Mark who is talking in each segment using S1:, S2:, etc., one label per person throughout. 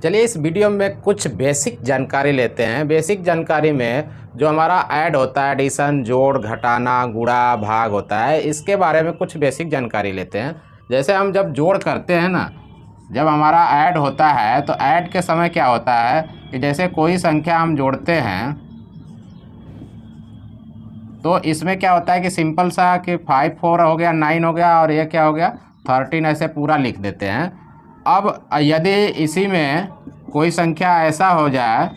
S1: चलिए इस वीडियो में कुछ बेसिक जानकारी लेते हैं। बेसिक जानकारी में जो हमारा ऐड होता है, एडिशन, जोड़, घटाना, गुणा, भाग होता है, इसके बारे में कुछ बेसिक जानकारी लेते हैं। जैसे हम जब जोड़ करते हैं ना, जब हमारा ऐड होता है तो ऐड के समय क्या होता है कि जैसे कोई संख्या हम जोड़ते हैं तो इसमें क्या होता है कि सिंपल सा कि 5 4 हो गया, 9 हो गया और ये क्या हो गया 13, ऐसे पूरा लिख देते हैं। अब यदि इसी में कोई संख्या ऐसा हो जाए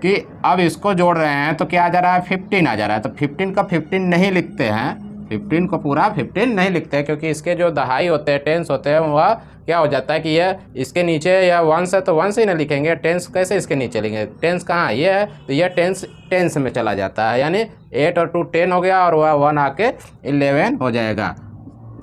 S1: कि अब इसको जोड़ रहे हैं तो क्या आ जा रहा है 15 आ जा रहा है, तो 15 का 15 नहीं लिखते हैं, 15 को पूरा 15 नहीं लिखते हैं, क्योंकि इसके जो दहाई होते हैं, टेंस होते हैं, वह क्या हो जाता है कि यह इसके नीचे या 1 है तो 1 से ही ना लिखेंगे, टेंस कैसे इसके नीचे लिखेंगे, टेंस कहाँ ये है तो यह टेंस में चला जाता है, यानी 8 और 2 10 हो गया और वह 1 आके 11 हो जाएगा।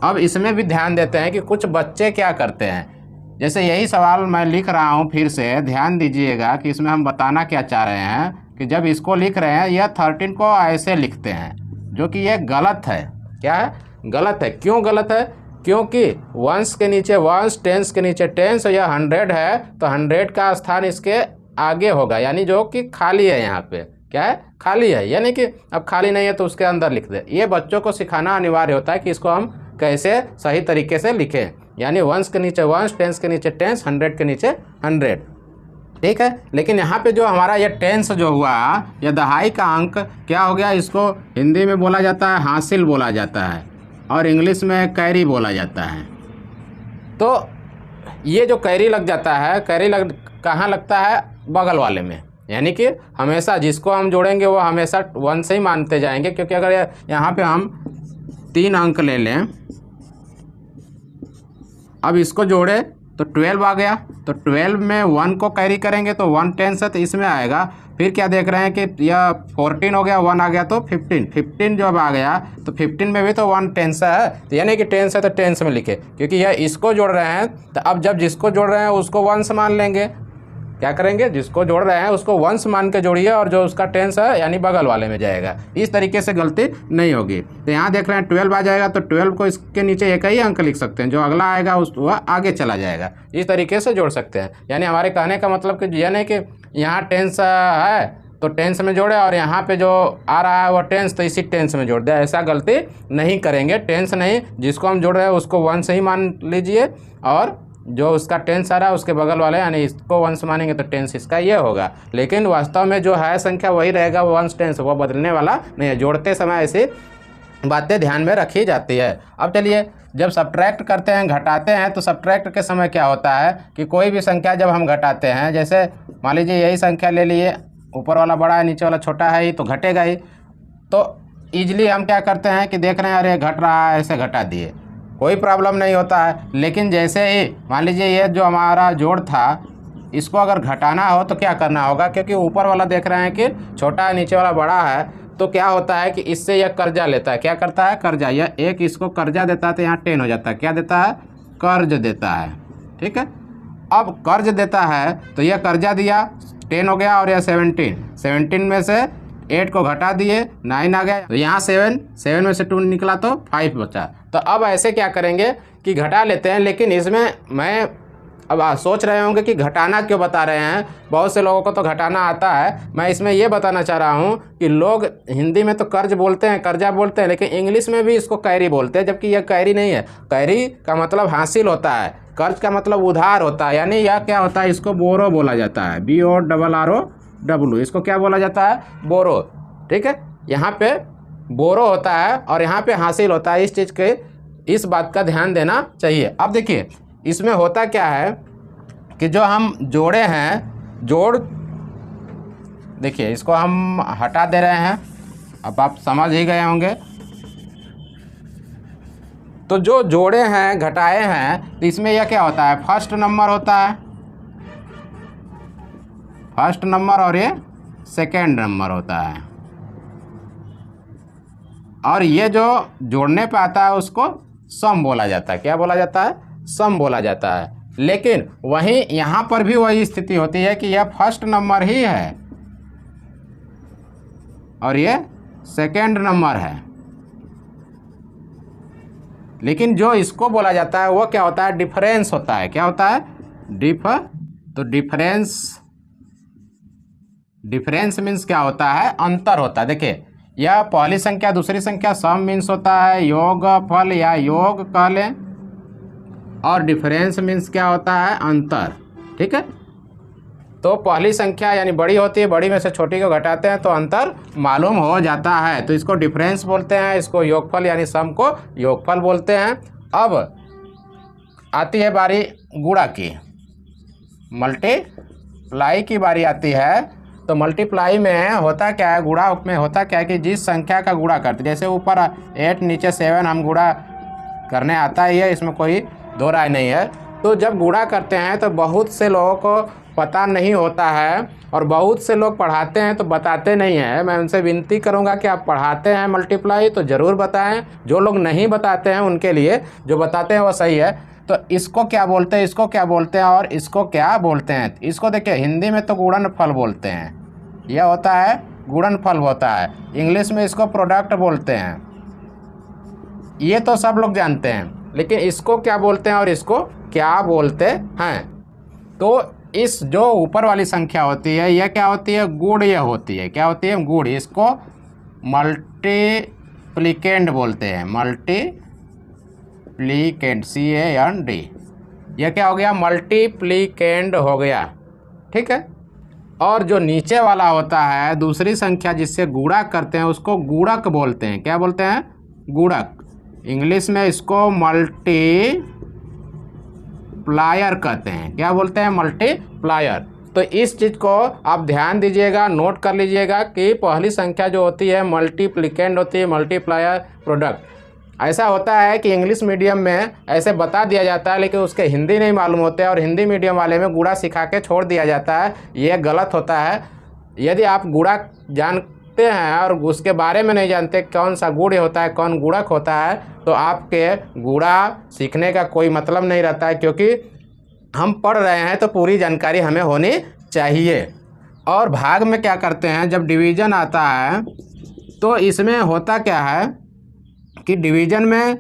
S1: अब इसमें भी ध्यान देते हैं कि कुछ बच्चे क्या करते हैं, जैसे यही सवाल मैं लिख रहा हूँ, फिर से ध्यान दीजिएगा कि इसमें हम बताना क्या चाह रहे हैं कि जब इसको लिख रहे हैं यह 13 को ऐसे लिखते हैं, जो कि यह गलत है। क्या है? गलत है। क्यों गलत है? क्योंकि वंस के नीचे वंस, टेंस के नीचे टेंस, या 100 है तो 100 का स्थान इसके आगे होगा, यानी जो कि खाली है, यहाँ पे क्या है खाली है, यानी कि अब खाली नहीं है तो उसके अंदर लिख दे। ये बच्चों को सिखाना अनिवार्य होता है कि इसको हम कैसे सही तरीके से लिखें, यानी वंस के नीचे वंस, टेंस के नीचे टेंस, 100 के नीचे 100, ठीक है। लेकिन यहाँ पे जो हमारा ये टेंस जो हुआ, यह दहाई का अंक क्या हो गया, इसको हिंदी में बोला जाता है हासिल बोला जाता है और इंग्लिश में कैरी बोला जाता है। तो ये जो कैरी लग जाता है, कैरी कहाँ लगता है? बगल वाले में, यानी कि हमेशा जिसको हम जोड़ेंगे वो हमेशा 1 से ही मानते जाएंगे, क्योंकि अगर यहाँ पे हम 3 अंक ले लें, अब इसको जोड़े तो 12 आ गया, तो 12 में 1 को कैरी करेंगे तो 1 टेंस है तो इसमें आएगा। फिर क्या देख रहे हैं कि यह 14 हो गया, 1 आ गया तो 15 जब आ गया तो 15 में भी तो 1 टेंस है, तो यानी कि टेंस है तो टेंस में लिखे, क्योंकि यह इसको जोड़ रहे हैं। तो अब जब जिसको जोड़ रहे हैं उसको 1 मान लेंगे, क्या करेंगे, जिसको जोड़ रहे हैं उसको 1 मान के जोड़िए और जो उसका टेंस है यानी बगल वाले में जाएगा। इस तरीके से गलती नहीं होगी। तो यहाँ देख रहे हैं 12 आ जाएगा तो 12 को इसके नीचे एक ही अंक लिख सकते हैं, जो अगला आएगा वह आगे चला जाएगा। इस तरीके से जोड़ सकते हैं। यानी हमारे कहने का मतलब कि यह नहीं कि यहाँ टेंस है तो टेंस में जोड़े और यहाँ पे जो आ रहा है वो टेंस तो इसी टेंस में जोड़ दे, ऐसा गलती नहीं करेंगे। टेंस नहीं, जिसको हम जोड़ रहे हैं उसको 1 से ही मान लीजिए और जो उसका टेंस आ रहा है उसके बगल वाले यानी इसको 1 मानेंगे तो टेंस इसका ये होगा। लेकिन वास्तव में जो है संख्या वही रहेगा, 1 टेंस, वो बदलने वाला नहीं है। जोड़ते समय ऐसी बातें ध्यान में रखी जाती है। अब चलिए, जब सब्ट्रैक्ट करते हैं, घटाते हैं, तो सब्ट्रैक्ट के समय क्या होता है कि कोई भी संख्या जब हम घटाते हैं, जैसे मान लीजिए यही संख्या ले लिए, ऊपर वाला बड़ा है नीचे वाला छोटा है ही, तो घटेगा ही। तो ईजिली हम क्या करते हैं कि देख रहे हैं अरे घट रहा है, ऐसे घटा दिए, कोई प्रॉब्लम नहीं होता है। लेकिन जैसे ही मान लीजिए ये जो हमारा जोड़ था, इसको अगर घटाना हो तो क्या करना होगा, क्योंकि ऊपर वाला देख रहे हैं कि छोटा है, नीचे वाला बड़ा है, तो क्या होता है कि इससे यह कर्जा लेता है। क्या करता है? कर्जा। यह एक इसको कर्जा देता है तो यहाँ 10 हो जाता है। क्या देता है? कर्ज देता है, ठीक है। अब कर्ज देता है तो यह कर्जा दिया, 10 हो गया और यह 17 में से 8 को घटा दिए, 9 आ गया, तो यहाँ 7 में से 2 निकला तो 5 बचा। तो अब ऐसे क्या करेंगे कि घटा लेते हैं। लेकिन इसमें मैं अब सोच रहे होंगे कि घटाना क्यों बता रहे हैं, बहुत से लोगों को तो घटाना आता है। मैं इसमें ये बताना चाह रहा हूँ कि लोग हिंदी में तो कर्ज बोलते हैं, कर्जा बोलते हैं, लेकिन इंग्लिश में भी इसको कैरी बोलते हैं, जबकि यह कैरी नहीं है। कैरी का मतलब हासिल होता है, कर्ज का मतलब उधार होता है, यानी यह क्या होता है, इसको बोरो बोला जाता है, BORROW। इसको क्या बोला जाता है? बोरो, ठीक है। यहाँ पे बोरो होता है और यहाँ पे हासिल होता है। इस चीज़ के, इस बात का ध्यान देना चाहिए। अब देखिए इसमें होता क्या है कि जो हम जोड़े हैं, जोड़, देखिए इसको हम हटा दे रहे हैं, अब आप समझ ही गए होंगे। तो जो जोड़े हैं, घटाए हैं, तो इसमें यह क्या होता है, फर्स्ट नंबर होता है, फर्स्ट नंबर, और ये सेकेंड नंबर होता है। और ये जो जोड़ने पे आता है उसको सम बोला जाता है। क्या बोला जाता है? सम बोला जाता है। लेकिन वहीं यहाँ पर भी वही स्थिति होती है कि यह फर्स्ट नंबर ही है और ये सेकेंड नंबर है। लेकिन जो इसको बोला जाता है वो क्या होता है? डिफरेंस होता है। क्या होता है? तो डिफरेंस मीन्स क्या होता है, अंतर होता है। देखिए यह पहली संख्या दूसरी संख्या सम मीन्स होता है योगफल या योग कह लें, और डिफरेंस मीन्स क्या होता है, अंतर। ठीक है, तो पहली संख्या यानी बड़ी होती है, बड़ी में से छोटी को घटाते हैं तो अंतर मालूम हो जाता है, तो इसको डिफरेंस बोलते हैं, इसको योगफल यानी सम को योगफल बोलते हैं। अब आती है बारी गुणा की, मल्टीप्लाई की बारी आती है। तो मल्टीप्लाई में होता क्या है, गुणा में होता क्या है कि जिस संख्या का गुणा करते, जैसे ऊपर 8 नीचे 7 हम गुणा करने आता ही है, इसमें कोई दो राय नहीं है। तो जब गुणा करते हैं तो बहुत से लोगों को पता नहीं होता है और बहुत से लोग पढ़ाते हैं तो बताते नहीं हैं। मैं उनसे विनती करूंगा कि आप पढ़ाते हैं मल्टीप्लाई तो ज़रूर बताएं, जो लोग नहीं बताते हैं उनके लिए, जो बताते हैं वो सही है। तो इसको क्या बोलते हैं, इसको क्या बोलते हैं और इसको क्या बोलते हैं। इसको देखिए हिंदी में तो गुणनफल बोलते हैं, यह होता है गुणनफल होता है। इंग्लिश में इसको प्रोडक्ट बोलते हैं, ये तो सब लोग जानते हैं, लेकिन इसको क्या बोलते हैं और इसको क्या बोलते हैं। तो इस जो ऊपर वाली संख्या होती है यह क्या होती है, गुण्य होती है। क्या होती है, गुण्य। इसको मल्टीप्लिकेंड बोलते हैं, मल्टीप्लिकेंड CAND। यह क्या हो गया, मल्टीप्लिकेंड हो गया। ठीक है, और जो नीचे वाला होता है दूसरी संख्या जिससे गुणा करते हैं उसको गुणक बोलते हैं। क्या बोलते हैं, गुणक। इंग्लिश में इसको मल्टीप्लायर कहते हैं। क्या बोलते हैं, मल्टीप्लायर। तो इस चीज़ को आप ध्यान दीजिएगा, नोट कर लीजिएगा कि पहली संख्या जो होती है मल्टीप्लिकेंड होती है, मल्टीप्लायर प्रोडक्ट। ऐसा होता है कि इंग्लिश मीडियम में ऐसे बता दिया जाता है लेकिन उसके हिंदी नहीं मालूम होते हैं और हिंदी मीडियम वाले में गुणा सिखा के छोड़ दिया जाता है, ये गलत होता है। यदि आप गुणा जानते हैं और उसके बारे में नहीं जानते कौन सा गुण होता है कौन गुणक होता है, तो आपके गुणा सीखने का कोई मतलब नहीं रहता है, क्योंकि हम पढ़ रहे हैं तो पूरी जानकारी हमें होनी चाहिए। और भाग में क्या करते हैं, जब डिवीज़न आता है तो इसमें होता क्या है कि डिवीज़न में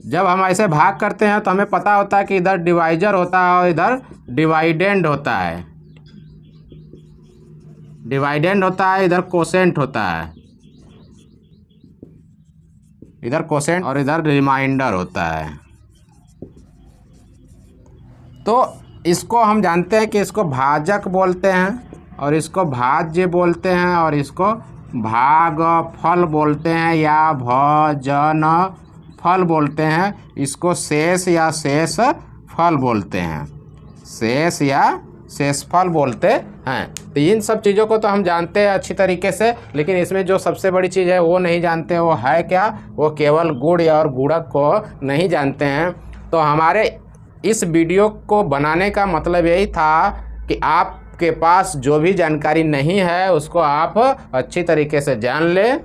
S1: जब हम ऐसे भाग करते हैं तो हमें पता होता है कि इधर डिवाइजर होता है और इधर डिवाइडेंड होता है, डिवाइडेंड होता है, इधर कोसेंट होता है, इधर कोसेंट और इधर रिमाइंडर होता है। तो इसको हम जानते हैं कि इसको भाजक बोलते हैं और इसको भाज्य बोलते हैं और इसको भागफल बोलते हैं या भजन फल बोलते हैं। इसको शेष या शेष फल बोलते हैं, शेष या शेषफल बोलते हैं। तो इन सब चीज़ों को तो हम जानते हैं अच्छी तरीके से, लेकिन इसमें जो सबसे बड़ी चीज़ है वो नहीं जानते। वो है क्या, वो केवल गुण और गुणक को नहीं जानते हैं। तो हमारे इस वीडियो को बनाने का मतलब यही था कि आपके पास जो भी जानकारी नहीं है उसको आप अच्छी तरीके से जान लें,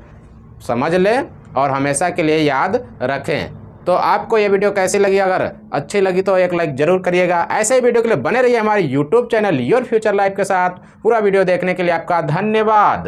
S1: समझ लें और हमेशा के लिए याद रखें। तो आपको ये वीडियो कैसी लगी, अगर अच्छी लगी तो एक लाइक ज़रूर करिएगा। ऐसे ही वीडियो के लिए बने रहिए हमारे YouTube channel your future life के साथ। पूरा वीडियो देखने के लिए आपका धन्यवाद।